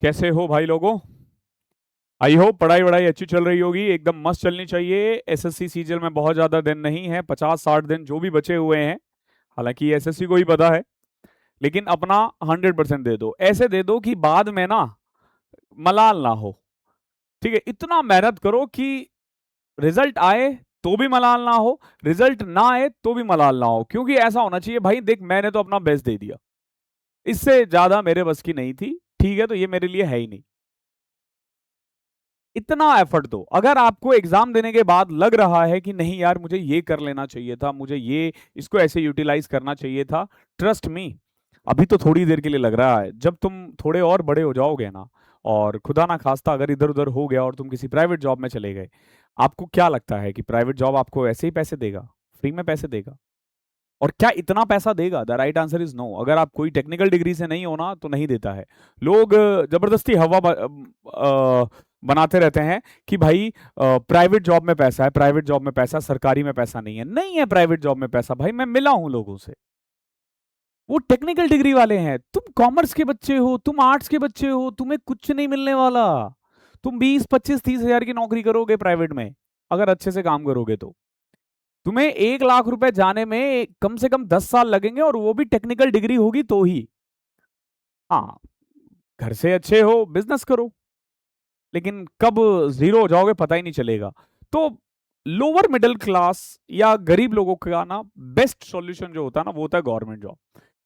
कैसे हो भाई लोगों। आई होप पढ़ाई वढ़ाई अच्छी चल रही होगी, एकदम मस्त चलनी चाहिए। एसएससी सीजन में बहुत ज्यादा दिन नहीं है, 50-60 दिन जो भी बचे हुए हैं। हालांकि एसएससी को ही पता है, लेकिन अपना 100% दे दो। ऐसे दे दो कि बाद में ना मलाल ना हो। ठीक है, इतना मेहनत करो कि रिजल्ट आए तो भी मलाल ना हो, रिजल्ट ना आए तो भी मलाल ना हो। क्योंकि ऐसा होना चाहिए भाई, देख मैंने तो अपना बेस्ट दे दिया, इससे ज्यादा मेरे बस की नहीं थी। ठीक है, तो ये मेरे लिए है ही नहीं। इतना एफर्ट दो। अगर आपको एग्जाम देने के बाद लग रहा है कि नहीं यार मुझे ये कर लेना चाहिए था, मुझे ये इसको ऐसे यूटिलाइज करना चाहिए था, ट्रस्ट मी, अभी तो थोड़ी देर के लिए लग रहा है। जब तुम थोड़े और बड़े हो जाओगे ना, और खुदा ना खास्ता अगर इधर उधर हो गया और तुम किसी प्राइवेट जॉब में चले गए, आपको क्या लगता है कि प्राइवेट जॉब आपको ऐसे ही पैसे देगा, फ्री में पैसे देगा? और क्या इतना पैसा देगा? The right answer is no. अगर आप कोई टेक्निकल डिग्री से नहीं होना तो नहीं देता है। लोग जबरदस्ती हवा बनाते रहते हैं कि भाई प्राइवेट जॉब में पैसा है, प्राइवेट जॉब में पैसा, सरकारी में पैसा नहीं है। नहीं है प्राइवेट जॉब में पैसा भाई, मैं मिला हूं लोगों से, वो टेक्निकल डिग्री वाले हैं। तुम कॉमर्स के बच्चे हो, तुम आर्ट्स के बच्चे हो, तुम्हें कुछ नहीं मिलने वाला। तुम 20-25-30 हजार की नौकरी करोगे प्राइवेट में, अगर अच्छे से काम करोगे तो। तुम्हें 1 लाख रुपए जाने में कम से कम 10 साल लगेंगे, और वो भी टेक्निकल डिग्री होगी तो ही। हाँ, घर से अच्छे हो बिजनेस करो, लेकिन कब जीरो हो जाओगे पता ही नहीं चलेगा। तो लोअर मिडिल क्लास या गरीब लोगों का ना बेस्ट सॉल्यूशन जो होता है ना, वो होता है गवर्नमेंट जॉब।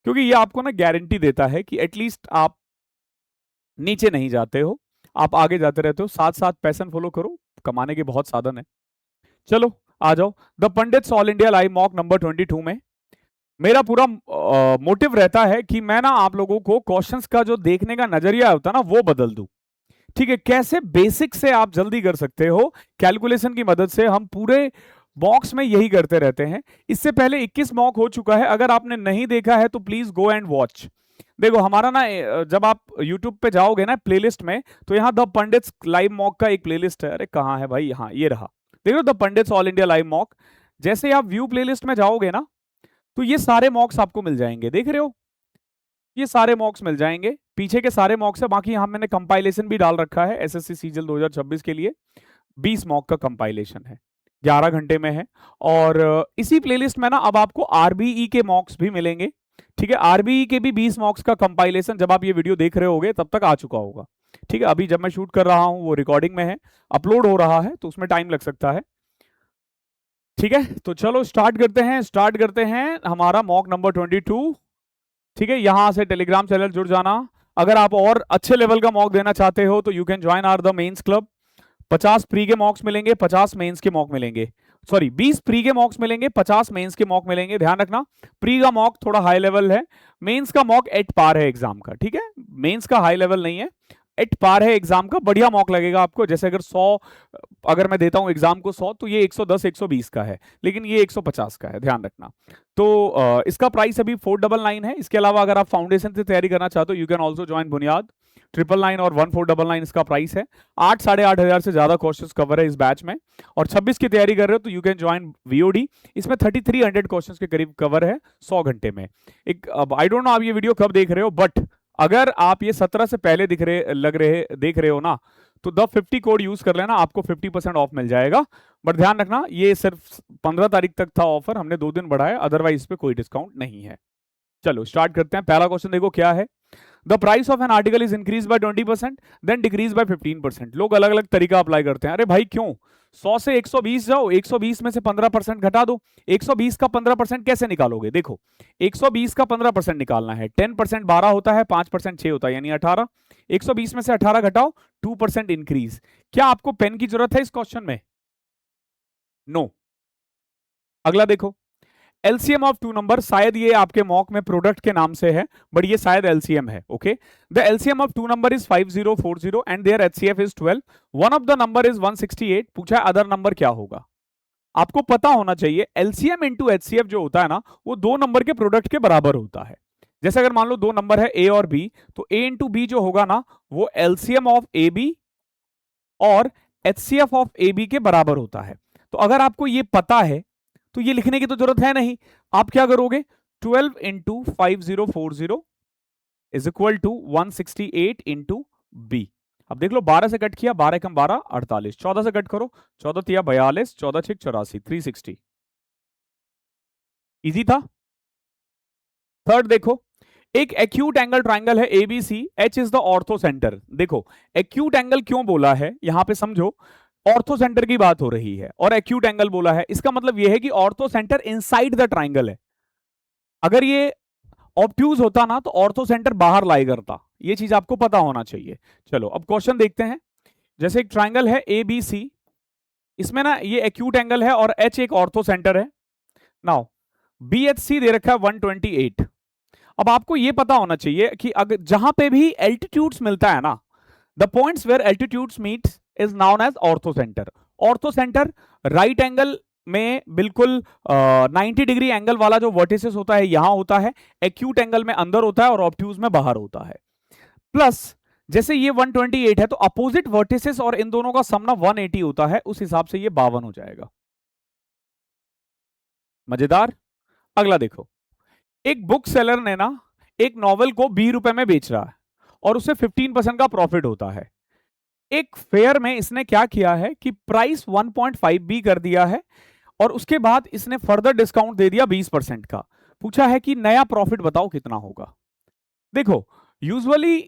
क्योंकि ये आपको ना गारंटी देता है कि एटलीस्ट आप नीचे नहीं जाते हो, आप आगे जाते रहते हो। साथ साथ पैशन फॉलो करो, कमाने के बहुत साधन है। चलो आ जाओ। The Pandits all India live mock number 22 में मेरा पूरा मोटिव रहता है कि मैं ना आप लोगों को क्वेश्चंस का जो देखने का नजरिया होता है ना, वो बदल दूं। ठीक है, कैसे बेसिक से आप जल्दी कर सकते हो कैलकुलेशन की मदद से। हम पूरे मॉक्स में यही करते रहते हैं। इससे पहले 21 मॉक हो चुका है, अगर आपने नहीं देखा है तो प्लीज गो एंड वॉच। देखो हमारा ना जब आप YouTube पे जाओगे ना प्लेलिस्ट में, तो यहाँ द पंडित्स लाइव मॉक का एक प्लेलिस्ट है। अरे कहाँ है भाई, हाँ ये रहा। देख लो the Pandits all India live mock. जैसे ही आप व्यू प्लेलिस्ट में जाओगे ना, तो ये सारे मॉक्स आपको मिल जाएंगे, देख रहे हो? ये सारे मॉक्स मिल जाएंगे, पीछे के सारे मॉक्स है। बाकी यहाँ मैंने कंपाइलेशन भी डाल रखा है एसएससी सीजल 2026 के लिए। 20 मॉक का कंपाइलेशन है, 11 घंटे में है। और इसी प्लेलिस्ट में ना अब आपको आरबीई के मॉक्स भी मिलेंगे। ठीक है, आरबीई के भी 20 मॉक्स का कंपाइलेशन जब आप ये वीडियो देख रहे होगे तब तक आ चुका होगा। ठीक है, अभी जब मैं शूट कर रहा हूँ वो रिकॉर्डिंग में है, अपलोड हो रहा है, तो उसमें टाइम लग सकता है। ठीक है, तो चलो स्टार्ट करते हैं हमारा मॉक नंबर 22। ठीक है, यहां से टेलीग्राम चैनल जुड़ जाना। अगर आप और अच्छे लेवल का मॉक देना चाहते हो तो you can join are the mains club. 50 pre के मॉक्स मिलेंगे, 50 मेंस के मॉक मिलेंगे। सॉरी, 20 प्री के मॉक्स मिलेंगे, 50 मेंस के मॉक मिलेंगे। ध्यान रखना, प्री का मॉक थोड़ा हाई लेवल है, मेंस का मॉक एट पार है एग्जाम का। ठीक है, मेंस का हाई लेवल नहीं है, एट पार है एग्जाम का। बढ़िया मॉक लगेगा आपको। जैसे अगर 100, अगर मैं देता हूं एग्जाम को 100, तो ये 110 120 का है, लेकिन ये 150 का है, ध्यान रखना। तो इसका प्राइस अभी 499 है। इसके अलावा अगर आप फाउंडेशन से तैयारी करना चाहते हो, यू कैन ऑल्सो ज्वाइन बुनियाद। 999 और 1499 इसका प्राइस है। 8-8,500 से ज्यादा क्वेश्चन कवर है इस बैच में। और 26 की तैयारी कर रहे हो तो यू कैन ज्वाइन वीओडी। इसमें 3300 क्वेश्चन के करीब कवर है 100 घंटे में। एक अब आई डोंट नो आप ये वीडियो कब देख रहे हो, बट अगर आप ये 17 से पहले देख रहे हो ना, तो द 50 कोड यूज कर लेना, आपको 50% ऑफ मिल जाएगा। बट ध्यान रखना, ये सिर्फ 15 तारीख तक था ऑफर, हमने 2 दिन बढ़ाया, अदरवाइज इस पे कोई डिस्काउंट नहीं है। चलो स्टार्ट करते हैं। पहला क्वेश्चन देखो क्या है। The price of an article is increase by 20%, then decrease by 15%। लोग अलग अलग तरीका अप्लाई करते हैं। अरे भाई क्यों, 100 से 120 जाओ, 120 में से 15% घटा दो। 120 का 15% कैसे निकालोगे? देखो, 120 का 15% निकालना है, 10% 12 होता है, 5% 6 होता है, यानी 18। 120 में से 18 घटाओ, 2% इंक्रीज। क्या आपको पेन की जरूरत है इस क्वेश्चन में? नो। अगला देखो, एलसीएम ऑफ टू नंबर। शायद ये आपके मॉक में प्रोडक्ट के नाम से है, बट ये शायद एलसीएम है। Okay, the LCM of two number is 5040 and their HCF is 12। One of the number is 168। पूछा है अदर नंबर क्या होगा। आपको पता होना चाहिए एलसीएम इंटू एचसीएफ जो होता है ना, वो दो नंबर के प्रोडक्ट के बराबर होता है। जैसे अगर मान लो दो नंबर है ए और बी, तो ए इंटू बी जो होगा ना, वो एलसीएम ऑफ ए बी और एचसीएफ ऑफ ए बी के बराबर होता है। तो अगर आपको ये पता है तो ये लिखने की तो जरूरत है नहीं। आप क्या करोगे, 12 into 5040 is equal to 168 into B. अब देख लो 12 से कट किया, 12 कम 12 48, 14 से कट करो, 14 तिया 42, 14 6 84, 360। इजी था। थर्ड देखो, एक एक्यूट एंगल ट्राइंगल है ABC, H is the ortho centre. देखो एक्यूट एंगल क्यों बोला है यहां पे समझो, ऑर्थो सेंटर की बात हो रही है और एक्यूट एंगल बोला है, इसका मतलब यह है कि ortho centre inside the triangle है। अगर ये ऑब्ट्यूज होता ना तो ऑर्थो सेंटर बाहर लाई करता, ये चीज आपको पता होना चाहिए। चलो अब क्वेश्चन देखते हैं। जैसे एक ट्राइंगल है ए बी सी, इसमें ना ये एक्यूट एंगल है और एच एक ऑर्थो सेंटर है। नाउ बी एच सी दे रखा है 128। अब आपको ये पता होना चाहिए कि अगर जहां पे भी एल्टीट्यूड्स मिलता है ना, the points where altitudes meets is known as orthocentre. Orthocentre right angle में बिल्कुल 90 डिग्री एंगल वाला जो वर्टिसेस होता है यहां होता है, एक्यूट एंगल में अंदर होता है और ऑब्ट्यूज में बाहर होता है। प्लस जैसे ये 128 है तो अपोजिट वर्टिसेस और इन दोनों का सम ना 180 होता है, उस हिसाब से ये 52 हो जाएगा। मजेदार। अगला देखो, एक बुक सेलर ने ना एक नॉवल को 20 रुपए में बेच रहा है और उसे 15% का प्रॉफिट होता है। एक फेयर में इसने क्या किया है कि प्राइस 1.5 बी कर दिया है और उसके बाद इसने फर्दर डिस्काउंट दे दिया 20% का। पूछा है कि नया प्रॉफिट बताओ कितना होगा। देखो यूजुअली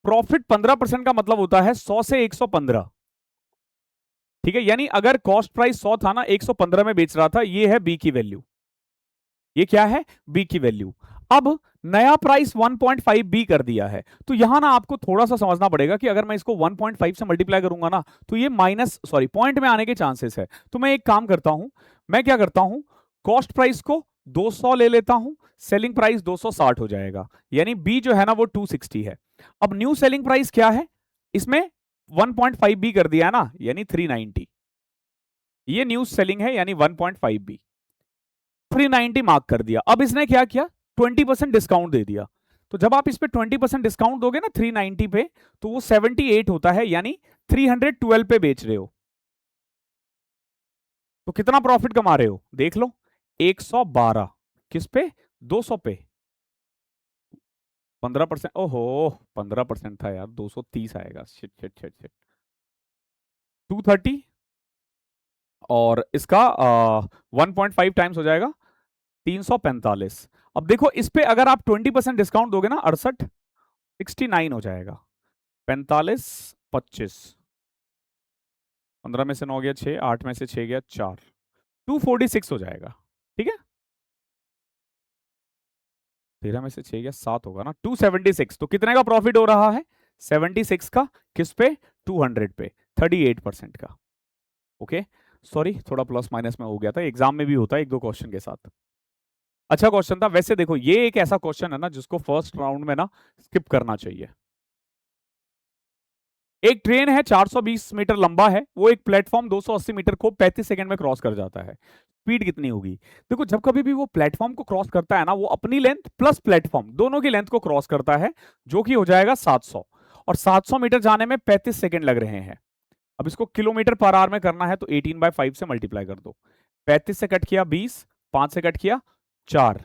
प्रॉफिट 15% का मतलब होता है 100 से 115। ठीक है, यानी अगर कॉस्ट प्राइस 100 था ना, 115 में बेच रहा था, ये है बी की वैल्यू। ये क्या है? बी की वैल्यू। अब नया प्राइस 1.5 बी कर दिया है, तो यहां ना आपको थोड़ा सा समझना पड़ेगा कि अगर मैं इसको 1.5 से मल्टीप्लाई करूंगा ना तो ये पॉइंट में आने के चांसेस है। तो मैं एक काम करता हूं, मैं क्या करता हूं, कॉस्ट प्राइस को 200 ले लेता हूं, सेलिंग प्राइस 260 हो जाएगा, यानी बी जो है ना वो 260 है। अब न्यू सेलिंग प्राइस क्या है, इसमें 1.5 बी कर दिया है ना, यानी 390। ये न्यू सेलिंग है यानी 1.5 बी, 390 मार्क कर दिया। अब इसने क्या किया, 20% डिस्काउंट दे दिया। तो जब आप इस पे 20% डिस्काउंट दोगे ना 390 पे, तो वो 78 होता है, यानी 312 पे बेच रहे हो। तो कितना प्रॉफिट कमा रहे हो देख लो, 112 किस पे, 200 पे। 15%, ओहो 15% था यार, 230 आएगा, शिट शिट शिट शिट। 230 और इसका 1.5 टाइम्स हो जाएगा 345। अब देखो इस पे अगर आप 20% डिस्काउंट दोगे ना, 68 69 हो जाएगा। 45 25, 15 में से 9 गया 6, 8 में से 6 गया 4, 246 हो जाएगा। ठीक है, 13 में से 6 गया 7 होगा ना, 276। तो कितने का प्रॉफिट हो रहा है, 76 का। किस पे, 200 पे, 38% का। ओके, सॉरी थोड़ा प्लस माइनस में हो गया था, एग्जाम में भी होता है एक दो क्वेश्चन के साथ। अच्छा क्वेश्चन था वैसे। देखो ये एक ऐसा क्वेश्चन है ना जिसको फर्स्ट राउंड में ना स्किप करना चाहिए। एक ट्रेन है 420 मीटर लंबा है, वो एक प्लेटफॉर्म 280 मीटर को 35 सेकंड में क्रॉस कर जाता है। स्पीड कितनी होगी? देखो जब कभी भी वो प्लेटफॉर्म को क्रॉस करता है ना, वो अपनी लेंथ प्लस प्लेटफॉर्म दोनों की लेंथ को क्रॉस करता है, जो कि हो जाएगा 700। और 700 मीटर जाने में 35 सेकंड लग रहे हैं। अब इसको किलोमीटर पर आवर में करना है तो 18/5 से मल्टीप्लाई कर दो। 35 से कट किया 20, 5 से कट किया 4,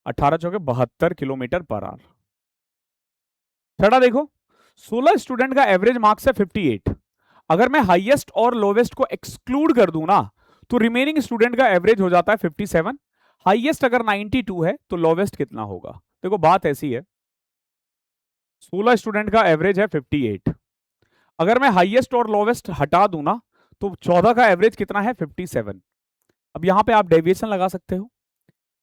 18 चौके 72 किलोमीटर पर आवर। छठा देखो, 16 स्टूडेंट का एवरेज मार्क्स है 58। अगर मैं हाईएस्ट और लोवेस्ट को एक्सक्लूड कर दूं ना, तो रिमेनिंग स्टूडेंट का एवरेज हो जाता है 57। हाईएस्ट अगर 92 है तो लोवेस्ट कितना होगा? देखो बात ऐसी है, 16 स्टूडेंट का एवरेज है 58, अगर मैं हाईएस्ट और लोवेस्ट हटा दूं ना तो 14 का एवरेज कितना है, 57। अब यहां पे आप डेविएशन लगा सकते हो,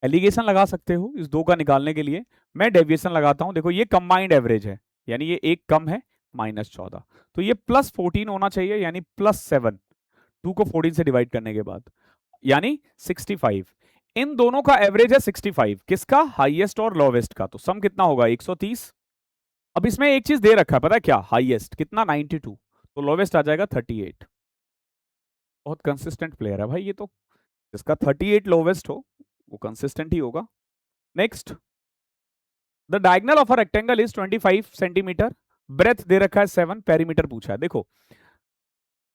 एलिगेशन लगा सकते हो इस दो का निकालने के लिए। मैं डेविएशन लगाता हूं, देखो ये कंबाइंड एवरेज है, यानी ये एक कम है, -14, तो ये +14 होना चाहिए, यानी +7, 2 को 14 से डिवाइड करने के बाद, यानी 65। इन दोनों का एवरेज है 65, किसका, हाईएस्ट और लोवेस्ट का। तो सम कितना होगा, 130। अब इसमें एक चीज दे रखा है, पता है क्या, हाईएस्ट कितना 92, तो लोवेस्ट आ जाएगा 38। बहुत कंसिस्टेंट प्लेयर है भाई ये तो, जिसका 38 लोवेस्ट हो वो कंसिस्टेंट ही होगा। Next, the diagonal of a rectangle is 25 centimeter, breadth दे रखा है 7, पेरीमीटर पूछा है। देखो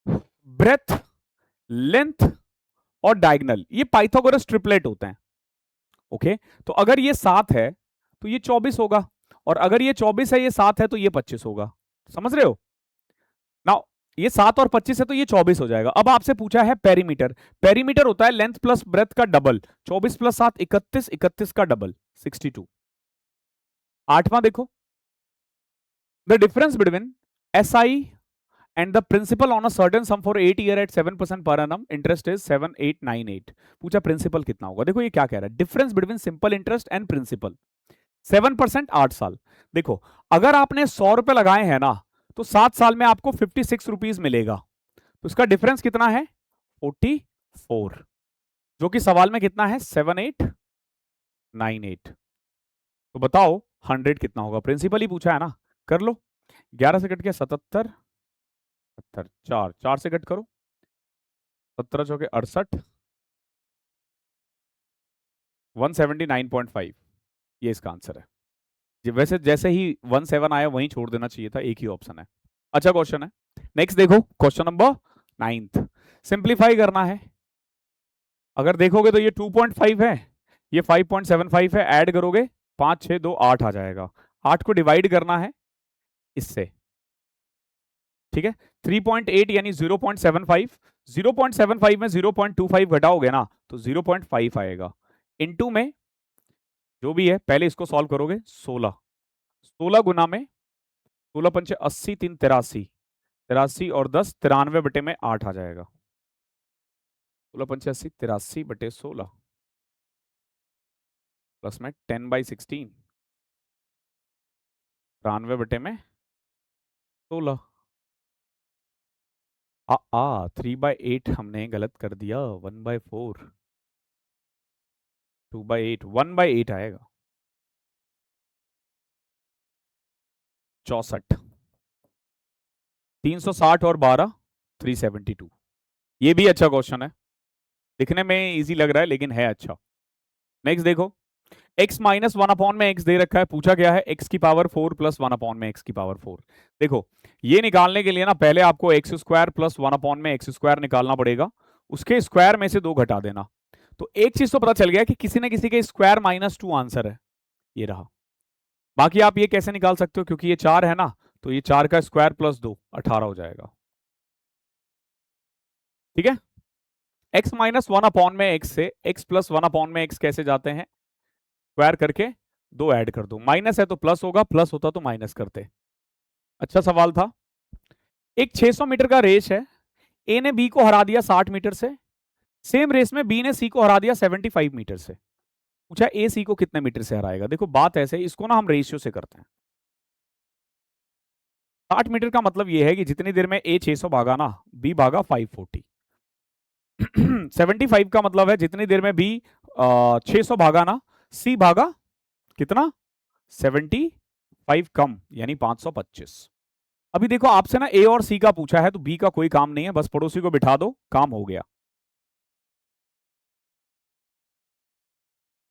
ब्रेथ, लेंथ और डायगनल ये पाइथागोरस ट्रिपलेट होते हैं। ओके, तो अगर ये 7 है तो ये 24 होगा, और अगर ये 24 है ये 7 है तो ये 25 होगा। समझ रहे हो ना? ये 7 और 25 है तो ये 24 हो जाएगा। अब आपसे पूछा है पेरीमीटर। पेरीमीटर होता है लेंथ प्लस ब्रेथ का डबल। 24 प्लस 7 31, 31 का डबल 62। आठवां देखो, the difference between SI and the principal on a certain sum for 8 year at 7% per annum interest is 7898। पूछा प्रिंसिपल कितना होगा। देखो ये क्या कह रहा है, difference between simple interest and principal 7%, 8 साल। देखो अगर आपने 100 रुपए लगाए हैं ना, तो 7 साल में आपको 56 रुपीज मिलेगा। तो इसका डिफरेंस कितना है, 44, जो कि सवाल में कितना है, 7898। तो बताओ 100 कितना होगा, प्रिंसिपल ही पूछा है ना, कर लो। 11 से कट के 77, 70, 4 4 से कट करो, 17 चौके 68, 179.5, ये इसका आंसर है। वैसे जैसे ही 17 आया वहीं छोड़ देना चाहिए था, एक ही ऑप्शन है। अच्छा क्वेश्चन है। नेक्स्ट देखो क्वेश्चन नंबर 9। सिंप्लीफाई करना है। अगर देखोगे तो ये 2.5 है, ये 5.75 है, ऐड करोगे 5 6 2 8 आ जाएगा। 8 को डिवाइड करना है इससे, ठीक है। 3.8 यानी 0.75, 0.75 में 0.25 घटाओगे ना तो 0.5 आएगा। इनटू में जो भी है पहले इसको सॉल्व करोगे, 16 16 गुना में 16 पंचे 80, 3 83, 83 और 10 93 बटे में 8 आ जाएगा। 16 पंचे 80, 83 बटे 16 प्लस में 10/16, 93 बटे में 16। 3/8 हमने गलत कर दिया, 1/4, 2/8, 1/8 आएगा। 64, 360 और 12, 372। ये भी अच्छा क्वेश्चन है, दिखने में इजी लग रहा है लेकिन है अच्छा। नेक्स्ट देखो, x माइनस 1 में x दे रखा है, पूछा गया है x की पावर 4 प्लस 1 में x की पावर 4। देखो ये निकालने के लिए ना पहले आपको एक्स स्क्वायर प्लस 1 में एक्स स्क्वायर निकालना पड़ेगा, उसके स्क्वायर में से 2 घटा देना। तो एक चीज तो पता चल गया कि किसी न किसी के स्क्वायर -2 आंसर है, ये रहा। बाकी आप ये कैसे निकाल सकते हो, क्योंकि ये 4 है ना, तो ये 4 का स्क्वायर प्लस 2 18 हो जाएगा, ठीक है। x माइनस 1 में x से x प्लस 1 में x कैसे जाते हैं, स्क्वायर करके 2 ऐड कर दो, माइनस है तो प्लस होगा, प्लस होता तो माइनस करते। अच्छा सवाल था। एक 600 मीटर का रेस है, ए ने बी को हरा दिया 60 मीटर से, सेम रेस में बी ने सी को हरा दिया 75 मीटर से। पूछा ए सी को कितने मीटर से हराएगा। देखो बात ऐसे, इसको ना हम रेशियो से करते हैं। 60 मीटर का मतलब ये है कि जितनी देर में ए 600 भागा ना, बी भागा 540। 75 का मतलब है जितनी देर में बी 600 भागा ना, सी भागा कितना, 75 कम, यानी 525। अभी देखो आपसे ना ए और सी का पूछा है, तो बी का कोई काम नहीं है, बस पड़ोसी को बिठा दो, काम हो गया,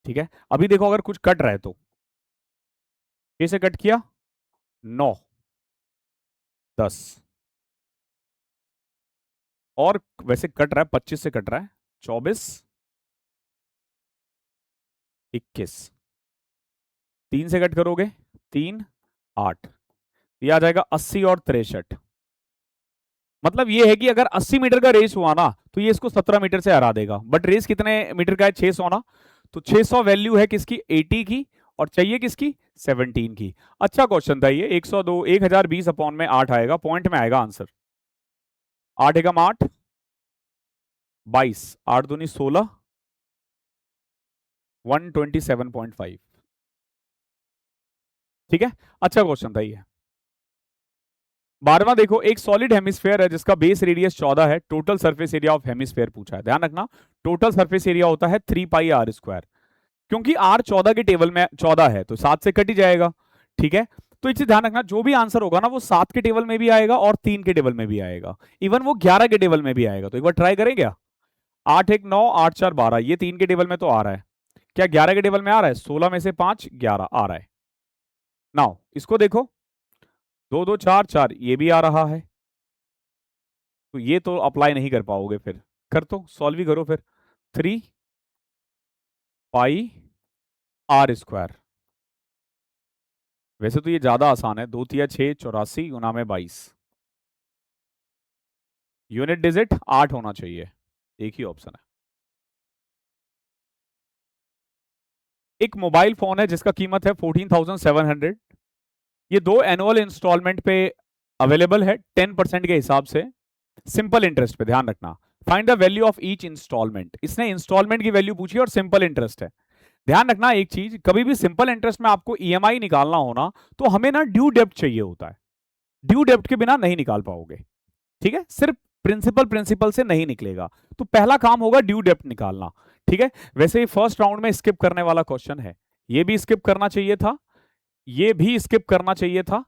ठीक है। अभी देखो अगर कुछ कट रहा है तो 6 से कट किया 9, 10, और वैसे कट रहा है 25 से कट रहा है 24, 21, 3 से कट करोगे 3, 8, ये आ जाएगा 80 और 63। मतलब ये है कि अगर 80 मीटर का रेस हुआ ना, तो ये इसको 17 मीटर से हरा देगा, बट रेस कितने मीटर का है, 600 ना, तो 600 वैल्यू है किसकी, 80 की, और चाहिए किसकी, 17 की। अच्छा क्वेश्चन था ये। 102 1020/8 आएगा, पॉइंट में आएगा आंसर। 8 एकम 8, 22, 8 दूनी 16, 127.5, ठीक है। अच्छा क्वेश्चन था ये। 12वां देखो, एक सॉलिड हेमिस्फेयर है जिसका बेस रेडियस 14 है, total surface area of hemisphere पूछा है। ध्यान रखना टोटल सरफेस एरिया होता है 3πr², क्योंकि r 14 के टेबल में 14 है तो 7 से कट ही जाएगा, ठीक है। तो इसे ध्यान रखना, जो भी आंसर होगा ना वो 7 के टेबल में भी आएगा और 3 के टेबल में भी आएगा, इवन वो 11 के टेबल में भी आएगा। तो एक बार ट्राई करें क्या, 8 1 9, 8 4 12, ये 3 के टेबल में तो आ रहा है, क्या 11 के टेबल में आ रहा है, 16 में से 5 11 आ रहा है। नाउ इसको देखो, 2 2 4 4, ये भी आ रहा है, तो ये तो अप्लाई नहीं कर पाओगे, फिर कर तो सॉल्व ही करो फिर। 3πr², वैसे तो ये ज्यादा आसान है, 2 तिया 6, 84, 19, 22। यूनिट डिजिट 8 होना चाहिए, एक ही ऑप्शन है। एक मोबाइल फोन है जिसका कीमत है 14,700। ये 2 एनुअल इंस्टॉलमेंट पे अवेलेबल है 10% के हिसाब से, सिंपल इंटरेस्ट पे। ध्यान रखना, find the value of each instalment. इसने इंस्टॉलमेंट की वैल्यू पूछी और सिंपल इंटरेस्ट है। ध्यान रखना एक चीज, कभी भी सिंपल इंटरेस्ट में आपको ईएमआई निकालना होना तो हमें ना ड्यू डेप्ट चाहिए होता है। ड्यू डेप्ट के बिना नहीं निकाल पाओगे, ठीक है? सिर्फ प्रिंसिपल प्रिंसिपल से नहीं निकलेगा। तो पहला काम होगा ड्यू डेप्ट निकालना, ठीक है? वैसे ही फर्स्ट राउंड में स्किप करने वाला क्वेश्चन है, ये भी स्किप करना चाहिए था, ये भी स्किप करना चाहिए था,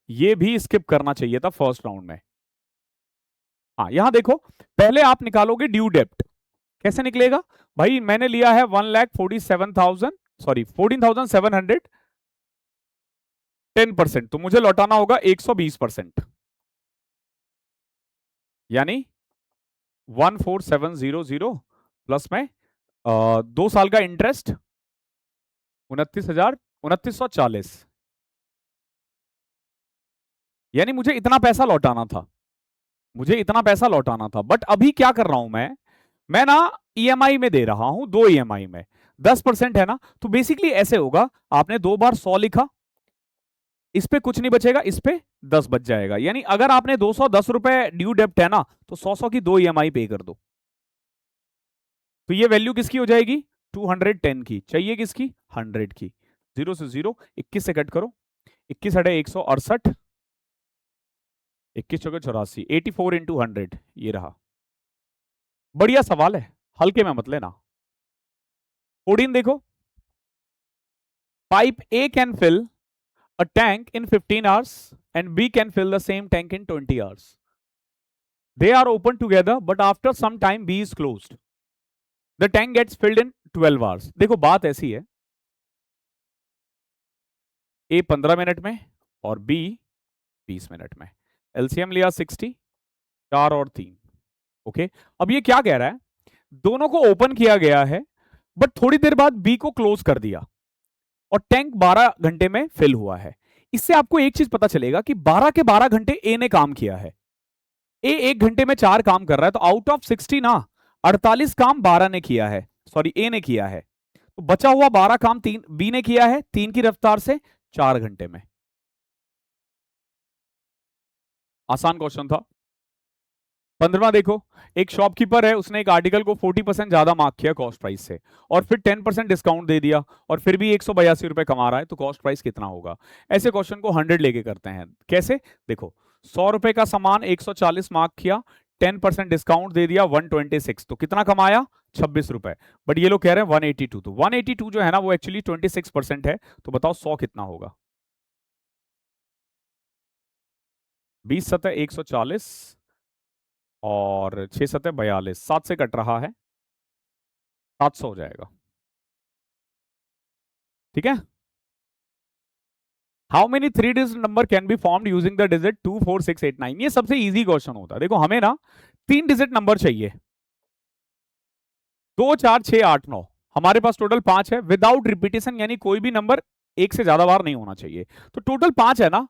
ये भी स्किप करना चाहिए था फर्स्ट राउंड में। हाँ, यहां देखो, पहले आप निकालोगे ड्यू डेप्ट। कैसे निकलेगा भाई? मैंने लिया है 1,47,000, सॉरी 14,700, 10%, तो मुझे लौटाना होगा 120%, यानी 14700 प्लस में 2 साल का इंटरेस्ट 29,3940, यानी मुझे इतना पैसा लौटाना था, मुझे इतना पैसा लौटाना था। बट अभी क्या कर रहा हूं मैं ना ईएमआई में दे रहा हूं, 2 ईएमआई में 10% है ना। तो बेसिकली ऐसे होगा, आपने 2 बार 100 लिखा, इस पे कुछ नहीं बचेगा, इस पे 10 बच जाएगा। यानी अगर आपने 210 रुपए ड्यू डेप्ट है ना, तो 100 की 2 ईएमआई पे कर दो। तो ये वैल्यू किसकी हो जाएगी? 210 की। चाहिए किसकी? 100 की। 0 से 0, 21 से कट करो, 21 हटे 168, 21 चौके 84, 84 इंटू 100, ये रहा। बढ़िया सवाल है, हल्के में मत लेना। 14 देखो, pipe A can fill a tank in 15 hours and B can fill the same tank in 20 hours. They are open together, but after some time B is closed. The tank gets filled in 12 hours. देखो बात ऐसी है, A 15 minute में और B 20 minute में। LCM लिया 60, 4 और 3। Okay, अब ये क्या कह रहा है? दोनों को ओपन किया गया है, बट थोड़ी देर बाद B को क्लोज कर दिया और टैंक 12 घंटे में फिल हुआ है। इससे आपको एक चीज पता चलेगा कि 12 के 12 घंटे ए ने काम किया है। ए 1 घंटे में 4 काम कर रहा है, तो आउट ऑफ 60 ना 48 काम 12 ने किया है, सॉरी ए ने किया है। तो बचा हुआ 12 काम 3 बी ने किया है, 3 की रफ्तार से 4 घंटे में। आसान क्वेश्चन था। 15वां देखो, एक शॉपकीपर है, उसने एक आर्टिकल को 40% ज्यादा मार्क किया कॉस्ट प्राइस से और फिर 10% डिस्काउंट दे दिया और फिर भी 182 रुपए कमा रहा है, तो कॉस्ट प्राइस कितना होगा? ऐसे क्वेश्चन को 100 लेके करते हैं। कैसे? देखो, 100 रुपए का सामान 140 मार्क किया, 10% डिस्काउंट दे दिया 126, तो कितना कमाया? 26 रुपए। बट ये लोग कह रहे हैं 182, तो 182 जो है ना वो एक्चुअली 26% है। तो बताओ 100 कितना होगा? 20 सतह 140 और 6 सतह 42, 7 से कट रहा है, 700 हो जाएगा। ठीक है? How many 3 digit number can be formed using the digit 2, 4, 6, 8, 9? ये सबसे इजी क्वेश्चन होता है। देखो हमें ना 3 डिजिट नंबर चाहिए, 2, 4, 6, 8, 9। हमारे पास टोटल 5 है विदाउट रिपीटेशन, यानी कोई भी नंबर एक से ज्यादा बार नहीं होना चाहिए। तो टोटल 5 है ना।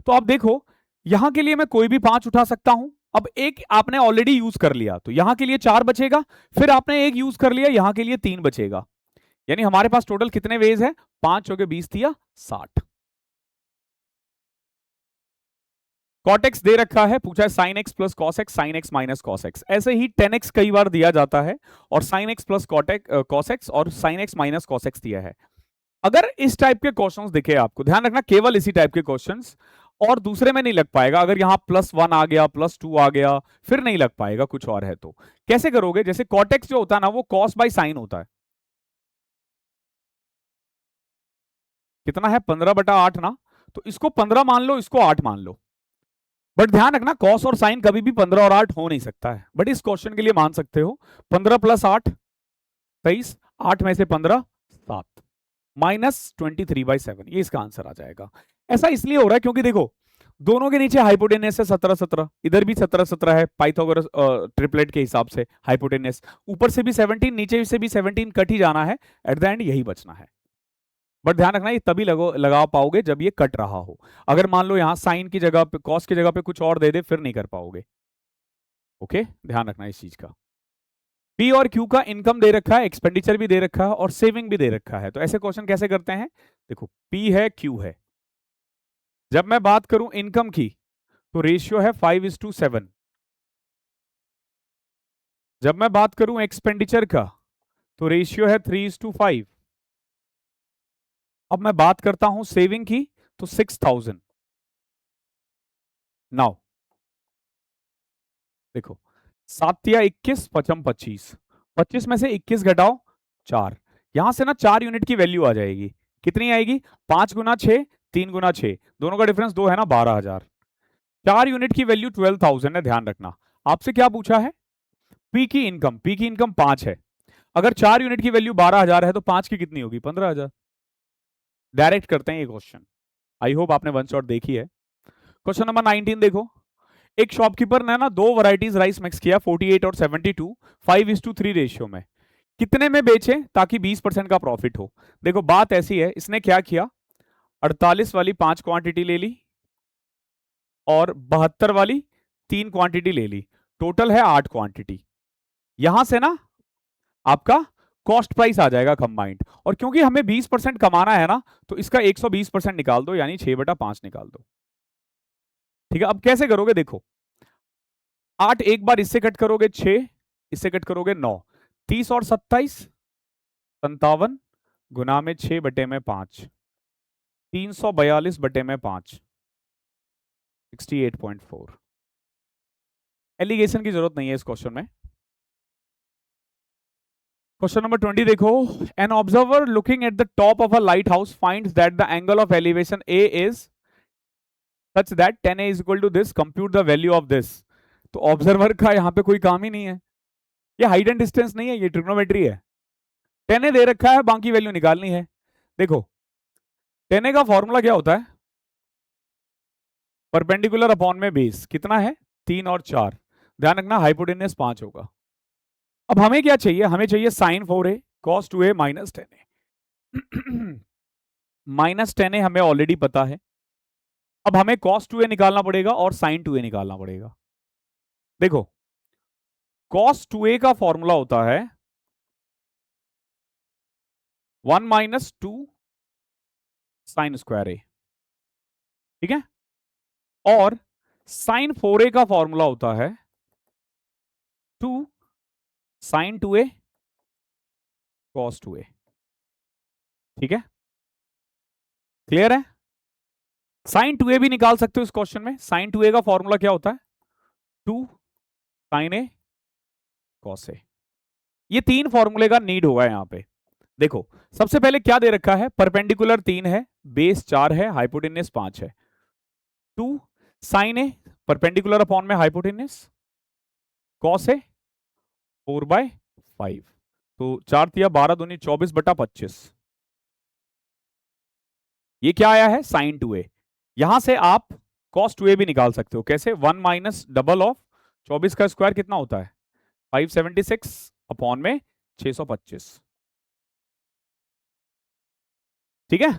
तो आप देखो, यहां के लिए मैं कोई भी 5 उठा सकता हूं। अब एक आपने ऑलरेडी यूज कर लिया, तो यहां के लिए 4 बचेगा, फिर आपने एक यूज कर लिया, यहां के लिए 3 बचेगा। यानी हमारे पास टोटल कितने वेज है? 5 चौके 20 दिया 60। कॉट एक्स दे रखा है, पूछा है sign x plus cos x, sign x minus cos x. ऐसे ही टेन एक्स कई बार दिया जाता है और sine x plus cos x और sine x minus cos x दिया है। अगर इस टाइप के क्वेश्चंस दिखे आपको, ध्यान रखना केवल इसी टाइप के क्वेश्चंस, और दूसरे में नहीं लग पाएगा। अगर यहां +1 आ गया, +2 आ गया, फिर नहीं लग पाएगा, कुछ और है तो। कैसे करोगे? जैसे कॉट एक्स जो होता है ना वो कॉस बाय साइन होता है। कितना है? 15/8 ना। तो इसको 15 मान लो, इसको 8 मान लो। बट ध्यान रखना कॉस और साइन कभी भी 15 और 8 हो नहीं सकता है, बट इस क्वेश्चन के लिए मान सकते हो। 15 + 8 23, 8 में से 15 7, -23/7, ये इसका आंसर आ जाएगा। ऐसा इसलिए हो रहा है क्योंकि देखो दोनों के नीचे हाइपोटेनस है 17-17, इधर भी 17-17 है पाइथागोरस ट्रिपलेट के हिसाब से हाइपोटेनस। ऊपर से भी 17, नीचे से भी 17, कट ही जाना है, एट द एंड यही बचना है। बट ध्यान रखना ये तभी लगा पाओगे जब ये कट रहा हो। अगर मान लो यहाँ साइन की जगह पे कॉस की जगह पे कुछ और दे दे फिर नहीं कर पाओगे। ओके, ध्यान रखना इस चीज का। पी और क्यू का इनकम दे रखा है, एक्सपेंडिचर भी दे रखा है और सेविंग भी दे रखा है। तो ऐसे क्वेश्चन कैसे करते हैं? देखो पी है, क्यू है। जब मैं बात करूं इनकम की तो रेशियो है 5:7। जब मैं बात करूं एक्सपेंडिचर का तो रेशियो है 3:5। अब मैं बात करता हूं सेविंग की तो 6,000। नाउ देखो 7 या 21, 5 25, 25 में से 21 घटाओ 4, यहां से ना 4 यूनिट की वैल्यू आ जाएगी। कितनी आएगी? 5 गुना 6, 3 गुना 6, दोनों का डिफरेंस 2 है ना, 12,000। 4 यूनिट की वैल्यू 12,000 है। ध्यान रखना आपसे क्या पूछा है? पी की इनकम 5 है। अगर 4 यूनिट की वैल्यू 12,000 है तो 5 की कितनी होगी? 15,000। डायरेक्ट करते हैं ये क्वेश्चन। आई होप आपने वन शॉट देखी है। क्वेश्चन नंबर 19 देखो। एक शॉपकीपर ने ना 2 वैरायटीज राइस मिक्स किया 48 और 72 5:3 रेशियो में। कितने में बेचे ताकि 20% का प्रॉफिट हो? देखो बात ऐसी है, इसने क्या किया, 48 वाली 5 क्वांटिटी ले ली और 72 वाली 3 क्वांटिटी ले ली। टोटल है 8 क्वांटिटी। यहां से ना आपका कॉस्ट प्राइस आ जाएगा कंबाइंड। और क्योंकि हमें 20% कमाना है ना तो इसका 120% निकाल दो, यानी 6/5 निकाल दो। ठीक है, अब कैसे करोगे? देखो 8 एक बार इससे कट करोगे 6, इससे कट करोगे 9, 30 और 27 57 गुना में 6/5, 342/5, 68.4। एलिगेशन की जरूरत नहीं है इस क्वेश्चन में। क्वेश्चन नंबर 20 देखो। An observer looking at the top of a lighthouse finds that the angle of elevation A is such that 10a is equal to this, compute the value of this. तो observer का यहाँ पे कोई काम ही नहीं है, ये height and distance नहीं है, ये ट्रिग्नोमेट्री है। 10a दे रखा है, बाकी वैल्यू निकालनी है। देखो 10a का फॉर्मूला क्या होता है? परपेंडिकुलर अपॉन में बेस कितना है? 3 और 4। ध्यान रखना हाइपोटेन्यूस 5 होगा। अब हमें क्या चाहिए? हमें चाहिए sign 4a cos 2a minus 10a। Minus 10a हमें ऑलरेडी पता है। अब हमें cos 2a निकालना पड़ेगा और sin 2a निकालना पड़ेगा। देखो cos 2a का फॉर्मूला होता है 1 माइनस 2 साइन स्क्वायर ए। ठीक है, और sin 4a का फॉर्मूला होता है 2 साइन 2a cos 2a। ठीक है, क्लियर है? साइन 2a भी निकाल सकते हो इस क्वेश्चन में। साइन 2a का फॉर्मूला क्या होता है? 2 साइन ए cos ए। ये 3 फॉर्मूले का नीड होगा यहां पे। देखो सबसे पहले क्या दे रखा है? परपेंडिकुलर 3 है, बेस 4 है, हाइपोटेन्यूस 5 है। 2 साइन ए परपेंडिकुलर अपॉन में हाइपोटेन्यूस, कॉस ए 4/5। तो 4 तिया 12 दूनी 24/25। ये क्या आया है? Sign 2a। यहां से आप cos 2a भी निकाल सकते हो। कैसे? 1 माइनस डबल ऑफ 24 का स्क्वायर कितना होता है? 576 अपॉन में 625। ठीक है,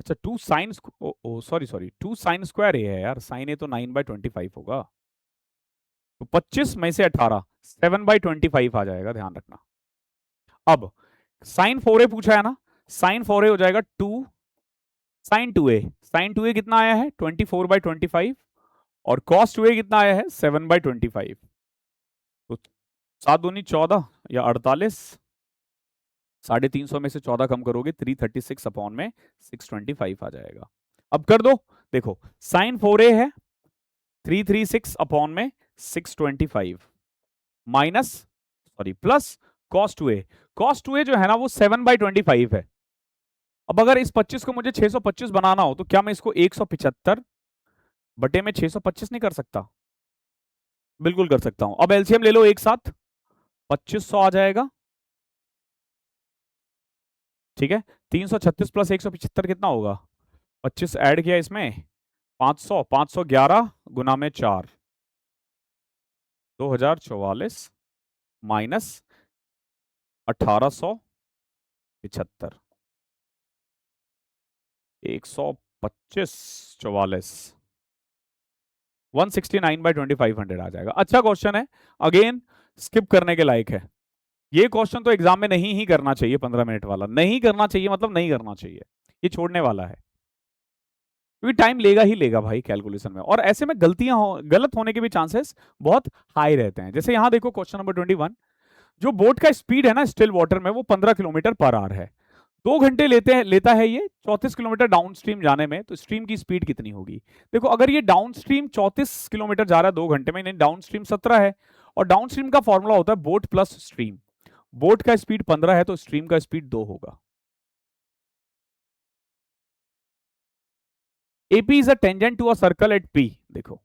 अच्छा 2 sine, sorry sorry 2 sine square a है यार, साइन ए तो 9/25 होगा। तो 25 में से 18 7/25 आ जाएगा, ध्यान रखना। अब साइन 4a पूछा है ना, साइन 4a हो जाएगा 2 साइन 2a। साइन 2a कितना आया है? 24/25। और cos 2a कितना आया है? 7/25। तो 7 दूनी 14 या 48, 350 में से 14 कम करोगे 336 अपॉन में 625 आ जाएगा। अब कर दो। देखो साइन 4a है 336 अपॉन में 625 minus sorry plus cos 2a। cos 2a जो है ना वो 7/25 है। अब अगर इस 25 को मुझे 625 बनाना हो तो क्या मैं इसको 175 बटे में 625 नहीं कर सकता? बिल्कुल कर सकता हूं। अब एलसीएम ले लो एक साथ, 2500 आ जाएगा। ठीक है, 336 प्लस 175 कितना होगा? 25 ऐड किया इसमें 500, 511 गुना में 4, 2044 माइनस 1800 75, 125, 44, 169/2500 आ जाएगा। अच्छा क्वेश्चन है, अगेन स्किप करने के लायक है। ये क्वेश्चन तो एग्जाम में नहीं ही करना चाहिए, 15 मिनट वाला नहीं करना चाहिए, मतलब नहीं करना चाहिए, ये छोड़ने वाला है, क्योंकि टाइम लेगा ही लेगा भाई कैलकुलेशन में, और ऐसे में गलत होने के भी चांसेस बहुत हाई रहते हैं। जैसे यहां देखो क्वेश्चन नंबर 21, जो बोट का स्पीड है ना स्टिल वाटर में, वो 15 किलोमीटर पर आवर है। 2 घंटे लेता है ये 34 किलोमीटर डाउन स्ट्रीम जाने में, तो स्ट्रीम की स्पीड कितनी होगी? देखो, अगर ये डाउन स्ट्रीम 34 किलोमीटर जा रहा है 2 घंटे में, डाउन स्ट्रीम 17 है, और डाउन स्ट्रीम का फॉर्मूला होता है बोट प्लस स्ट्रीम। बोट का स्पीड 15 है तो स्ट्रीम का स्पीड 2 होगा। AP is a tangent to a circle at P। देखो,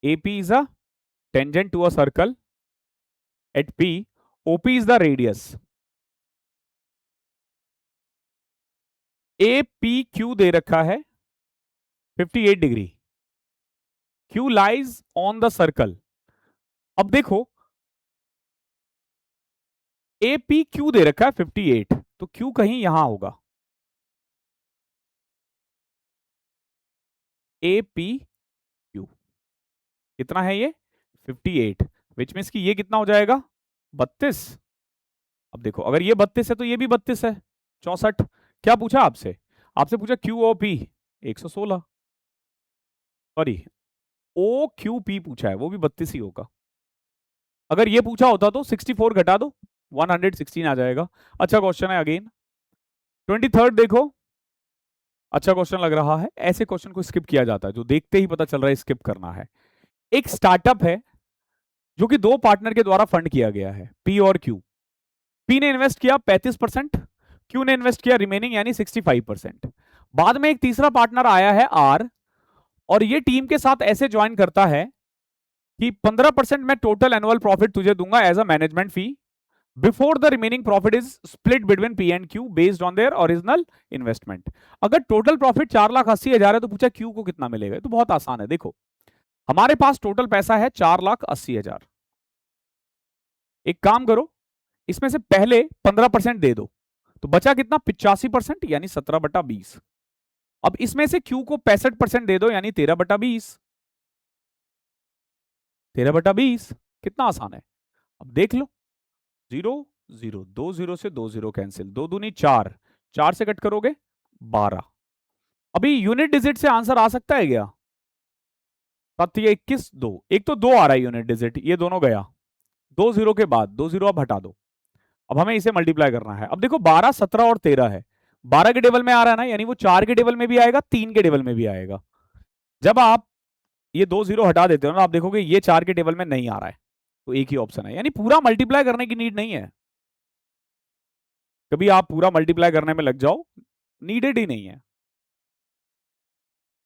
AP is a tangent to a circle at P। OP is the radius। APQ दे रखा है 58 degree. Q lies on the circle। अब देखो, APQ दे रखा है 58, तो Q कहीं यहां होगा। APQ कितना है ये? 58, विच मीन्स कि ये कितना हो जाएगा? 32। अब देखो, अगर ये 32 है तो ये भी 32 है, 64। क्या पूछा आपसे? आपसे पूछा QOP 116, सॉरी OQP पूछा है, वो भी 32 ही होगा। अगर ये पूछा होता तो 64 घटा दो, 116 आ जाएगा। अच्छा क्वेश्चन है अगेन 23 देखो, अच्छा क्वेश्चन लग रहा है। ऐसे क्वेश्चन को स्किप किया जाता है, जो देखते ही पता चल रहा है स्किप करना है। एक स्टार्टअप है जो कि 2 पार्टनर के द्वारा फंड किया गया है, P और Q। P ने इन्वेस्ट किया 35%, Q ने इन्वेस्ट किया रिमेनिंग यानी 65%। बाद में एक तीसरा पार्टनर आया है R, और ये टीम के साथ ऐसे ज्वाइन करता है कि 15% मैं टोटल एनुअल प्रॉफिट तुझे दूंगा as a management fee, before the remaining profit is split between P and Q based on their original investment. अगर टोटल प्रॉफिट 4,80,000 है तो पूछा Q को कितना मिलेगा? तो बहुत आसान है। देखो, हमारे पास टोटल पैसा है 4,80,000। एक काम करो, इसमें से पहले 15% दे दो, तो बचा कितना? 85% यानी 17/20। अब इसमें से Q को 65% दे दो यानी 13/20। 13/20 कितना आसान है, अब देख लो। 0 0, 2 0 से 2 0 कैंसिल, 2 दूनी 4, 4 से कट करोगे 12। अभी यूनिट डिजिट से आंसर आ सकता है क्या? 7 21 2, एक तो 2 आ रहा है यूनिट डिजिट, ये दोनों गया। 2 0 के बाद 2 0 आप हटा दो, अब हमें इसे मल्टीप्लाई करना है। अब देखो 12 17 और 13 है, 12 के टेबल में आ रहा है ना, यानी वो 4 के टेबल में भी आएगा, 3 के टेबल में भी आएगा। जब आप ये 2 0 हटा देते हो ना, आप देखोगे ये 4 के टेबल में नहीं आ रहा है, तो एक ही ऑप्शन है, यानी पूरा मल्टीप्लाई करने की नीड नहीं है। कभी आप पूरा मल्टीप्लाई करने में लग जाओ, नीडेड ही नहीं है।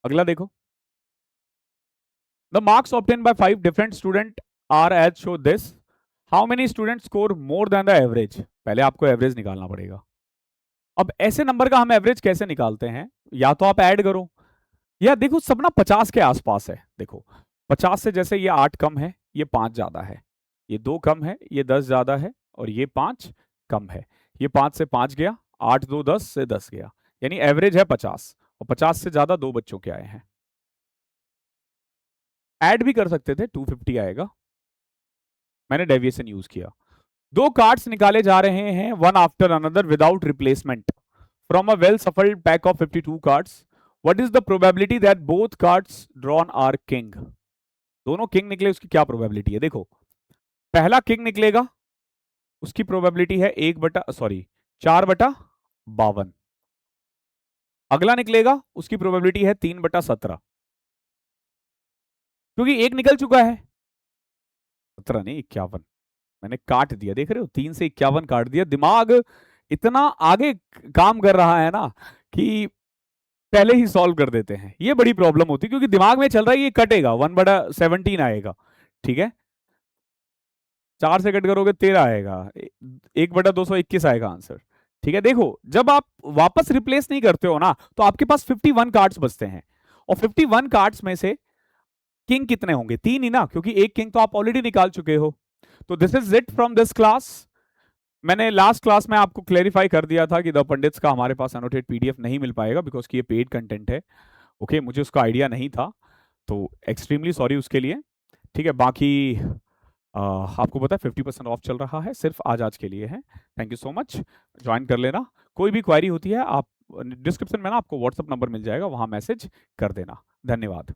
अगला देखो, the marks obtain by 5 different student are as show this, how many student score more than the average? पहले आपको एवरेज निकालना पड़ेगा। अब ऐसे नंबर का हम एवरेज कैसे निकालते हैं? या तो आप ऐड करो, या देखो सब ना 50 के आसपास है। देखो 50 से जैसे ये 8 कम है, ये 5 ज्यादा है, ये 2 कम है, ये 10 ज्यादा है, और ये 5 कम है। ये 5 से 5 गया, 8 2 10 से 10 गया, यानी एवरेज है 50, और 50 से ज्यादा 2 बच्चों के आए हैं। ऐड भी कर सकते थे, 250 आएगा, मैंने डेविएशन यूज किया। 2 कार्ड्स निकाले जा रहे हैं one after another without replacement from a well shuffled pack of 52 cards. What is the probability that both cards drawn are king? दोनों किंग निकले, उसकी क्या प्रोबेबिलिटी है? देखो, पहला किंग निकलेगा, उसकी प्रोबेबिलिटी है 4/52। अगला निकलेगा, उसकी प्रोबेबिलिटी है 3/17, क्योंकि एक निकल चुका है। 17 नहीं, 51। मैंने काट दिया, देख रहे हो, 3 से 51 काट दिया। दिमाग इतना आगे काम कर रहा है ना कि पहले ही सॉल्व कर देते हैं। ये बड़ी प्रॉब्लम होती है, क्योंकि दिमाग में चल रहा है ये कटेगा, 1/17 आएगा, ठीक है, 4 से कट करोगे 13 आएगा, 1/221 आएगा आंसर, ठीक है। देखो, जब आप वापस रिप्लेस नहीं करते हो ना, तो आपके पास 51 कार्ड्स बचते हैं, और 51 कार्ड्स में से किंग कितने होंगे? 3 ही ना, क्योंकि एक किंग तो आप ऑलरेडी निकाल चुके हो। तो this is it from this class. मैंने लास्ट क्लास में आपको क्लेरिफाई कर दिया था कि द पंडित्स का हमारे पास एनोटेड पीडीएफ नहीं मिल पाएगा बिकॉज कि ये पेड कंटेंट है। ओके, मुझे उसका आइडिया नहीं था, तो एक्सट्रीमली सॉरी उसके लिए। ठीक है, बाकी आपको पता है 50% ऑफ चल रहा है, सिर्फ आज के लिए है। Thank you so much, join कर लेना। कोई भी क्वेरी होती है आप डिस्क्रिप्शन में ना आपको व्हाट्सअप नंबर मिल जाएगा, वहां मैसेज कर देना। धन्यवाद।